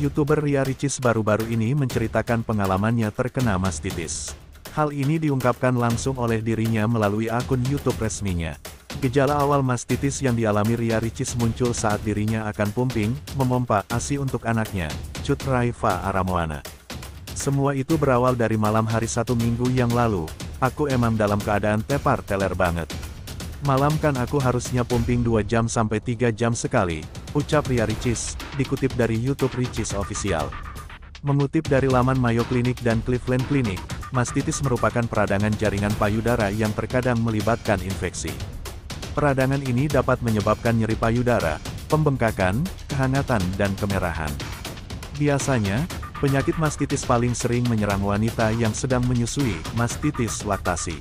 YouTuber Ria Ricis baru-baru ini menceritakan pengalamannya terkena mastitis. Hal ini diungkapkan langsung oleh dirinya melalui akun YouTube resminya. Gejala awal mastitis yang dialami Ria Ricis muncul saat dirinya akan pumping, memompa ASI untuk anaknya, Cut Raifa Aramoana. Semua itu berawal dari malam hari 1 minggu yang lalu. Aku emang dalam keadaan tepar teler banget. Malam kan aku harusnya pumping 2 jam sampai 3 jam sekali, ucap Ria Ricis, dikutip dari YouTube Ricis Official. Mengutip dari laman Mayo Clinic dan Cleveland Clinic, mastitis merupakan peradangan jaringan payudara yang terkadang melibatkan infeksi. Peradangan ini dapat menyebabkan nyeri payudara, pembengkakan, kehangatan dan kemerahan. Biasanya, penyakit mastitis paling sering menyerang wanita yang sedang menyusui, mastitis laktasi.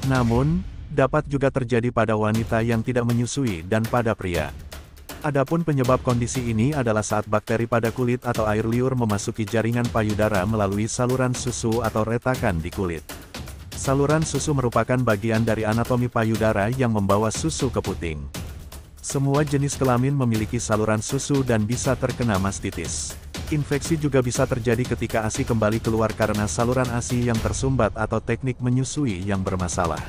Namun, dapat juga terjadi pada wanita yang tidak menyusui dan pada pria. Adapun penyebab kondisi ini adalah saat bakteri pada kulit atau air liur memasuki jaringan payudara melalui saluran susu atau retakan di kulit. Saluran susu merupakan bagian dari anatomi payudara yang membawa susu ke puting. Semua jenis kelamin memiliki saluran susu dan bisa terkena mastitis. Infeksi juga bisa terjadi ketika ASI kembali keluar karena saluran ASI yang tersumbat atau teknik menyusui yang bermasalah.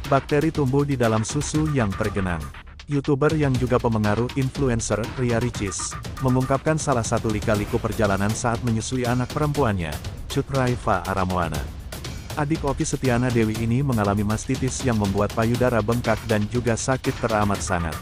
Bakteri tumbuh di dalam susu yang tergenang. YouTuber yang juga pemengaruh influencer, Ria Ricis, mengungkapkan salah satu lika-liku perjalanan saat menyusui anak perempuannya, Cut Raifa Aramoana. Adik Okky Setiana Dewi ini mengalami mastitis yang membuat payudara bengkak dan juga sakit teramat sangat.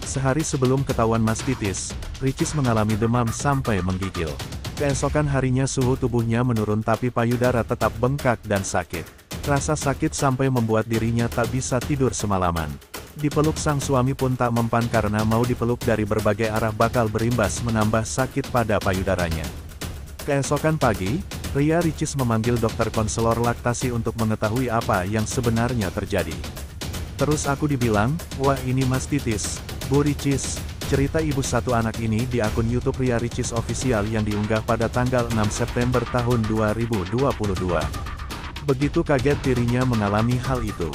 Sehari sebelum ketahuan mastitis, Ricis mengalami demam sampai menggigil. Keesokan harinya suhu tubuhnya menurun tapi payudara tetap bengkak dan sakit. Rasa sakit sampai membuat dirinya tak bisa tidur semalaman. Dipeluk sang suami pun tak mempan karena mau dipeluk dari berbagai arah bakal berimbas menambah sakit pada payudaranya. Keesokan pagi, Ria Ricis memanggil dokter konselor laktasi untuk mengetahui apa yang sebenarnya terjadi. Terus aku dibilang, wah ini mastitis, Bu Ricis, cerita ibu satu anak ini di akun YouTube Ria Ricis Official yang diunggah pada tanggal 6 September tahun 2022. Begitu kaget dirinya mengalami hal itu.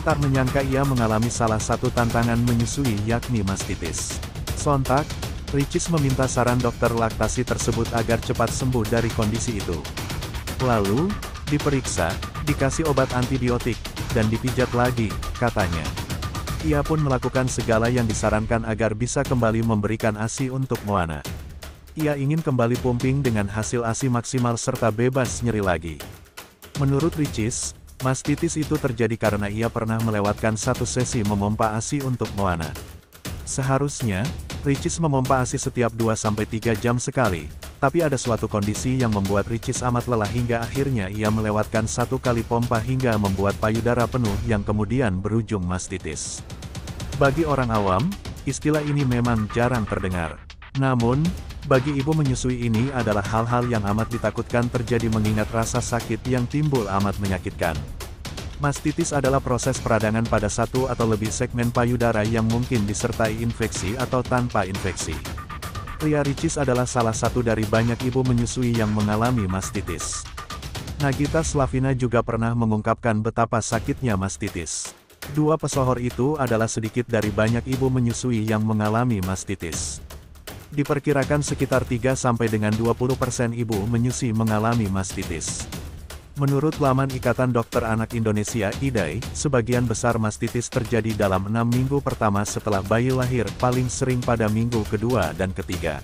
Tak menyangka ia mengalami salah satu tantangan menyusui yakni mastitis. Sontak, Ricis meminta saran dokter laktasi tersebut agar cepat sembuh dari kondisi itu. Lalu, diperiksa, dikasih obat antibiotik, dan dipijat lagi, katanya. Ia pun melakukan segala yang disarankan agar bisa kembali memberikan ASI untuk Moana. Ia ingin kembali pumping dengan hasil ASI maksimal serta bebas nyeri lagi. Menurut Ricis, mastitis itu terjadi karena ia pernah melewatkan satu sesi memompa ASI untuk Moana. Seharusnya, Ricis memompa ASI setiap 2-3 jam sekali, tapi ada suatu kondisi yang membuat Ricis amat lelah hingga akhirnya ia melewatkan 1 kali pompa hingga membuat payudara penuh yang kemudian berujung mastitis. Bagi orang awam, istilah ini memang jarang terdengar. Namun, bagi ibu menyusui ini adalah hal-hal yang amat ditakutkan terjadi mengingat rasa sakit yang timbul amat menyakitkan. Mastitis adalah proses peradangan pada satu atau lebih segmen payudara yang mungkin disertai infeksi atau tanpa infeksi. Ria Ricis adalah salah satu dari banyak ibu menyusui yang mengalami mastitis. Nagita Slavina juga pernah mengungkapkan betapa sakitnya mastitis. Dua pesohor itu adalah sedikit dari banyak ibu menyusui yang mengalami mastitis. Diperkirakan sekitar 3-20% ibu menyusui mengalami mastitis. Menurut laman Ikatan Dokter Anak Indonesia (IDAI), sebagian besar mastitis terjadi dalam 6 minggu pertama setelah bayi lahir, paling sering pada minggu kedua dan ketiga.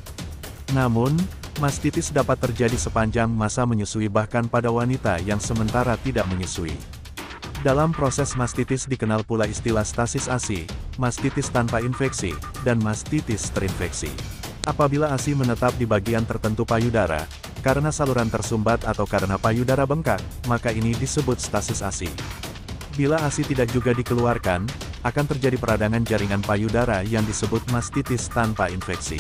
Namun, mastitis dapat terjadi sepanjang masa menyusui bahkan pada wanita yang sementara tidak menyusui. Dalam proses mastitis dikenal pula istilah stasis ASI, mastitis tanpa infeksi, dan mastitis terinfeksi. Apabila ASI menetap di bagian tertentu payudara, karena saluran tersumbat atau karena payudara bengkak, maka ini disebut stasis ASI. Bila ASI tidak juga dikeluarkan, akan terjadi peradangan jaringan payudara yang disebut mastitis tanpa infeksi.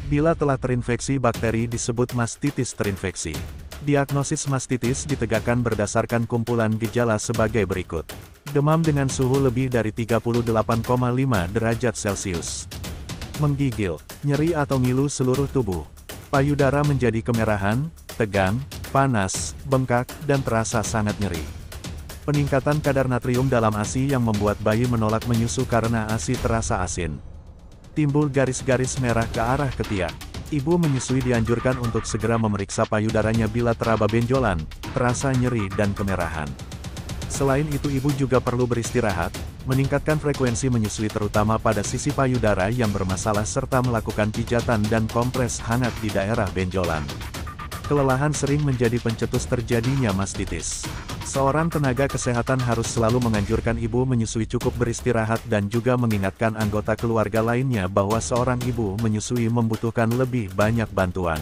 Bila telah terinfeksi bakteri disebut mastitis terinfeksi. Diagnosis mastitis ditegakkan berdasarkan kumpulan gejala sebagai berikut. Demam dengan suhu lebih dari 38,5 derajat Celcius. Menggigil, nyeri atau ngilu seluruh tubuh. Payudara menjadi kemerahan, tegang, panas, bengkak, dan terasa sangat nyeri. Peningkatan kadar natrium dalam ASI yang membuat bayi menolak menyusu karena ASI terasa asin. Timbul garis-garis merah ke arah ketiak. Ibu menyusui dianjurkan untuk segera memeriksa payudaranya bila teraba benjolan, terasa nyeri dan kemerahan. Selain itu ibu juga perlu beristirahat, meningkatkan frekuensi menyusui terutama pada sisi payudara yang bermasalah serta melakukan pijatan dan kompres hangat di daerah benjolan. Kelelahan sering menjadi pencetus terjadinya mastitis. Seorang tenaga kesehatan harus selalu menganjurkan ibu menyusui cukup beristirahat dan juga mengingatkan anggota keluarga lainnya bahwa seorang ibu menyusui membutuhkan lebih banyak bantuan.